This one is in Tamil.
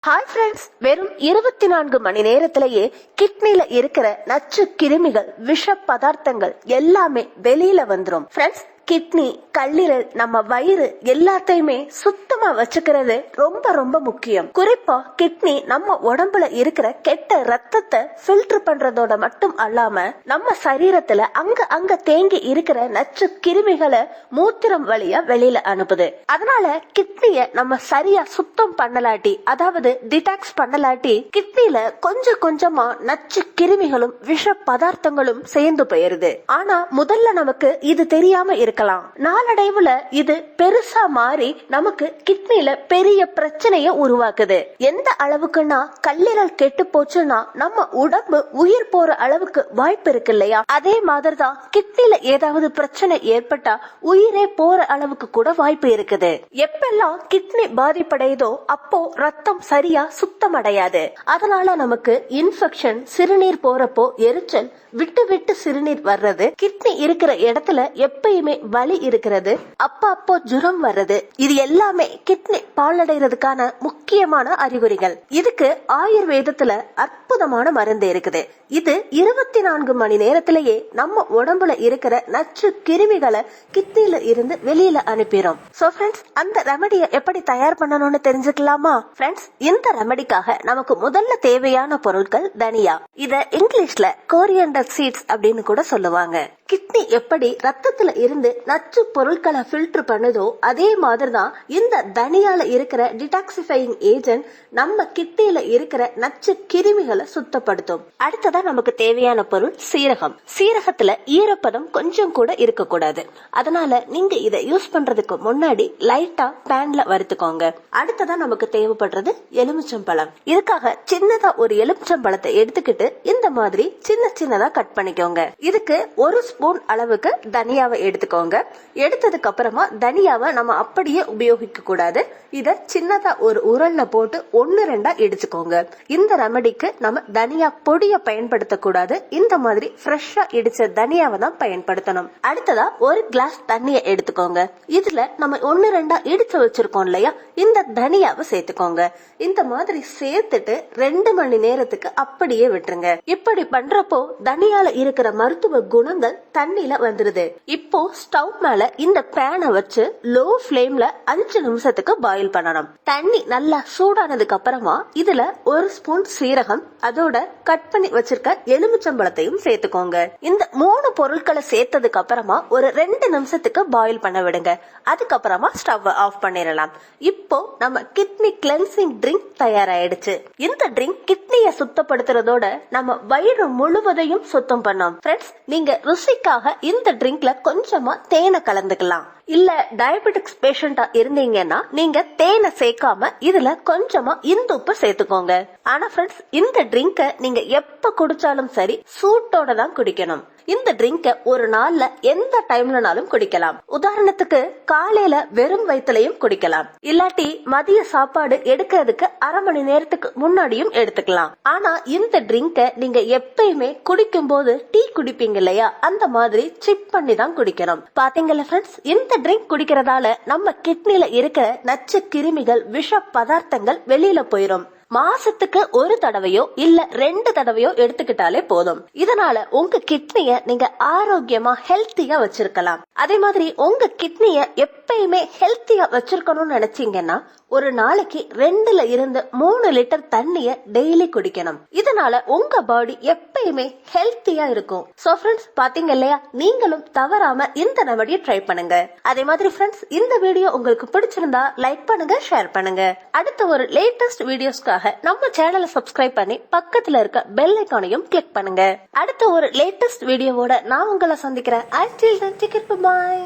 ஹாய் ஃப்ரெண்ட்ஸ், வெறும் 24 மணி நேரத்திலேயே கிட்னில இருக்கிற நச்சு கிருமிகள், விஷ பதார்த்தங்கள் எல்லாமே வெளியில வந்துரும். ஃப்ரெண்ட்ஸ், கிட்னி, கல்லீரல், நம்ம வயிறு எல்லாத்தையுமே சுத்தமா வச்சுக்கிறது ரொம்ப ரொம்ப முக்கியம். குறிப்பா கிட்னி நம்ம உடம்புல இருக்கிற கெட்ட ரத்தத்தை ஃபில்டர் பண்றதோட மட்டும் அல்லாம நம்ம சரீரத்துல அங்க தேங்கி இருக்கிற நச்சு கிருமிகளை மூத்திரம் வழியா வெளியில அனுப்புது. அதனால கிட்னிய நம்ம சரியா சுத்தம் பண்ணலாட்டி, அதாவது டிடாக்ஸ் பண்ணலாட்டி, கிட்னில கொஞ்சம் கொஞ்சமா நச்சு கிருமிகளும் விஷ பதார்த்தங்களும் சேர்ந்து போயிருது. ஆனா முதல்ல நமக்கு இது தெரியாம இருக்கலாம். நாளடைவுல இது பெருசா மாறி நமக்கு கிட்னில பெரிய பிரச்சனைய உருவாக்குது. எந்த அளவுக்குன்னா, கல்லீரல் கெட்டு போச்சுன்னா நம்ம உடம்பு உயிர் போற அளவுக்கு வாய்ப்பு இருக்கு இல்லையா? அதே மாதிரிதான் கிட்னில ஏதாவது பிரச்சனை ஏற்பட்டா உயிரே போற அளவுக்கு கூட வாய்ப்பு இருக்குது. எப்பெல்லாம் கிட்னி பாதிப்படையுதோ அப்போ ரத்தம் சரியா சுத்தம் அடையாது. அதனால நமக்கு இன்ஃபெக்ஷன், சிறுநீர் போறப்போ எரிச்சல், விட்டு விட்டு சிறுநீர் வர்றது, கிட்னி இருக்கிற இடத்துல எப்பயுமே வலி இருக்கிறது, அப்போ ஜுரம் வர்றது, இது எல்லாமே கிட்னி பாழடைறதுக்கான முக்கியமான அறிகுறிகள். இதுக்கு ஆயுர்வேதத்துல அற்புதமான மருந்து இருக்குது. இது 24 மணி நேரத்திலேயே நம்ம உடம்புல இருக்கிற நச்சு கிருமிகளை கிட்னில இருந்து வெளியில அனுப்பிடும். சோ ஃப்ரெண்ட்ஸ், அந்த ரெமடியை எப்படி தயார் பண்ணணும்னு தெரிஞ்சுக்கலாமா? ஃப்ரெண்ட்ஸ், இந்த ரெமடிக்காக நமக்கு முதல்ல தேவையான பொருட்கள் தனியா. இத இங்கிலீஷ்ல கோரியண்டர் சீட்ஸ் அப்படின்னு கூட சொல்லுவாங்க. கிட்னி எப்படி ரத்தத்துல இருந்து நச்சு பொருட்களை ஃபில்டர் பண்ணுதோ அதே மாதிரிதான் இந்த தனியால இருக்கிற டிடாக்சிஃபையிங் ஏஜென்ட் நம்ம கிட்னில இருக்கிற நச்சு கிருமிகளை சுத்தப்படுத்தும். அடுத்ததா நமக்கு தேவையான பொருள் சீரகம். சீரகத்துல ஈரப்பதம் கொஞ்சம் கூட இருக்க கூடாது. அதனால நீங்க இதை யூஸ் பண்றதுக்கு முன்னாடி லைட்டா பேன்ல வறுத்துக்கோங்க. அடுத்ததா நமக்கு தேவைப்படுறது எலுமிச்சம்பழம். இதுக்காக சின்னதா ஒரு எலுமிச்சம்பழத்தை எடுத்துக்கிட்டு இந்த மாதிரி சின்ன சின்னதா கட் பண்ணிக்கோங்க. இதுக்கு 1 ஸ்பூன் அளவுக்கு தனியாவை எடுத்துக்கோங்க. எடுத்ததுக்கு அப்புறமா தனியாவை நம்ம அப்படியே உபயோகிக்க கூடாது. இத சின்னதா ஒரு உரல்ல போட்டு 1-2 இடிச்சுக்கோங்க. இந்த ரெமடிக்கு நம்ம தனியா பொடிய பயன்படுத்த கூடாது. இந்த மாதிரி ஃப்ரெஷ்ஷா இடிச்ச தனியாவை தான் பயன்படுத்தணும். அடுத்ததா 1 கிளாஸ் தண்ணிய எடுத்துக்கோங்க. இதுல நம்ம 1-2 இடிச்சு வச்சிருக்கோம் இல்லையா, இந்த தனியாவை சேர்த்துக்கோங்க. இந்த மாதிரி சேர்த்துட்டு 2 மணி நேரத்துக்கு அப்படியே விட்டுருங்க. இப்படி பண்றப்போ தனியால இருக்கிற மருத்துவ குணங்கள் தண்ணில வந்துருது. இப்போ ஸ்டவ் மேல இந்த பேனை வச்சு லோ ஃபிளேம்ல 5 நிமிஷத்துக்கு பாயில் பண்ணணும். தண்ணி நல்லா சூடானதுக்கு அப்புறமா இதுல 1 ஸ்பூன் சீரகம், அதோட கட் பண்ணி வச்சிருக்க எலுமிச்சம்பழத்தையும் சேர்த்துக்கோங்க. இந்த 3 பொருட்களை சேர்த்ததுக்கு அப்புறமா ஒரு 2 நிமிஷத்துக்கு பாயில் பண்ண விடுங்க. அதுக்கப்புறமா ஸ்டவ் ஆஃப் பண்ணிடலாம். இப்போ நம்ம கிட்னி கிளென்சிங் ட்ரிங்க் தயாராயிடுச்சு. இந்த ட்ரிங்க் கிட்னிய சுத்தப்படுத்துறதோட நம்ம வயிறு முழுவதையும் சுத்தம் பண்ணோம். ஃப்ரெண்ட்ஸ், நீங்க ருசிக்காக இந்த ட்ரிங்க்ல கொஞ்சமா தேனை கலந்துக்கலாம். இல்ல டயபெட்டிக்ஸ் பேஷண்டா இருந்தீங்கன்னா நீங்க தேனை சேர்க்காம இதுல கொஞ்சமா இந்துப்பு சேர்த்துக்கோங்க. ஆனா ஃப்ரெண்ட்ஸ், இந்த ட்ரிங்க நீங்க எப்ப குடிச்சாலும் சரி சூட்டோட தான் குடிக்கணும். இந்த ட்ரிங்க ஒரு நாள்ல எந்த டைம்லனாலும் குடிக்கலாம். உதாரணத்துக்கு காலையில வெறும் வயிற்றுலயும் குடிக்கலாம். இல்லாட்டி மதிய சாப்பாடு எடுக்கிறதுக்கு 1/2 மணி நேரத்துக்கு முன்னாடியும் எடுத்துக்கலாம். ஆனா இந்த ட்ரிங்க நீங்க எப்பயுமே குடிக்கும் போது டீ குடிப்பீங்க இல்லையா, அந்த மாதிரி சிப் பண்ணி தான் குடிக்கணும். பாத்தீங்களா ஃப்ரெண்ட்ஸ், இந்த ட்ரிங்க் குடிக்கிறதால நம்ம கிட்னில இருக்கிற நச்சு கிருமிகள், விஷ பதார்த்தங்கள் வெளியில போயிரும். மாசத்துக்கு 1 தடவையோ இல்ல 2 தடவையோ எடுத்துக்கிட்டாலே போதும். இதனால உங்க கிட்னிய நீங்க ஆரோக்கியமா ஹெல்த்தியா வச்சிருக்கலாம். அதே மாதிரி உங்க கிட்னிய எப்பயுமே ஹெல்த்தியா வச்சிருக்கணும்னு நினைச்சீங்கன்னா ஒரு நாளைக்கு 2ல இருந்து 3 லிட்டர் தண்ணிய டெய்லி குடிக்கணும். இதனால உங்க பாடி எப்பயுமே ஹெல்த்தியா இருக்கும். சோ ஃப்ரெண்ட்ஸ், பாத்தீங்க இல்லையா, நீங்களும் தவறாம இந்த ரெமடியை ட்ரை பண்ணுங்க. அதே மாதிரி ஃப்ரெண்ட்ஸ், இந்த வீடியோ உங்களுக்கு பிடிச்சிருந்தா லைக் பண்ணுங்க, ஷேர் பண்ணுங்க. அடுத்த ஒரு லேட்டஸ்ட் வீடியோஸ்க்காக நம்ம சேனலை சப்ஸ்கிரைப் பண்ணி பக்கத்துல இருக்க பெல் ஐகானையும் கிளிக் பண்ணுங்க. அடுத்த ஒரு லேட்டஸ்ட் வீடியோவோட நான் உங்களை சந்திக்கிறேன். Until then, take care, bye.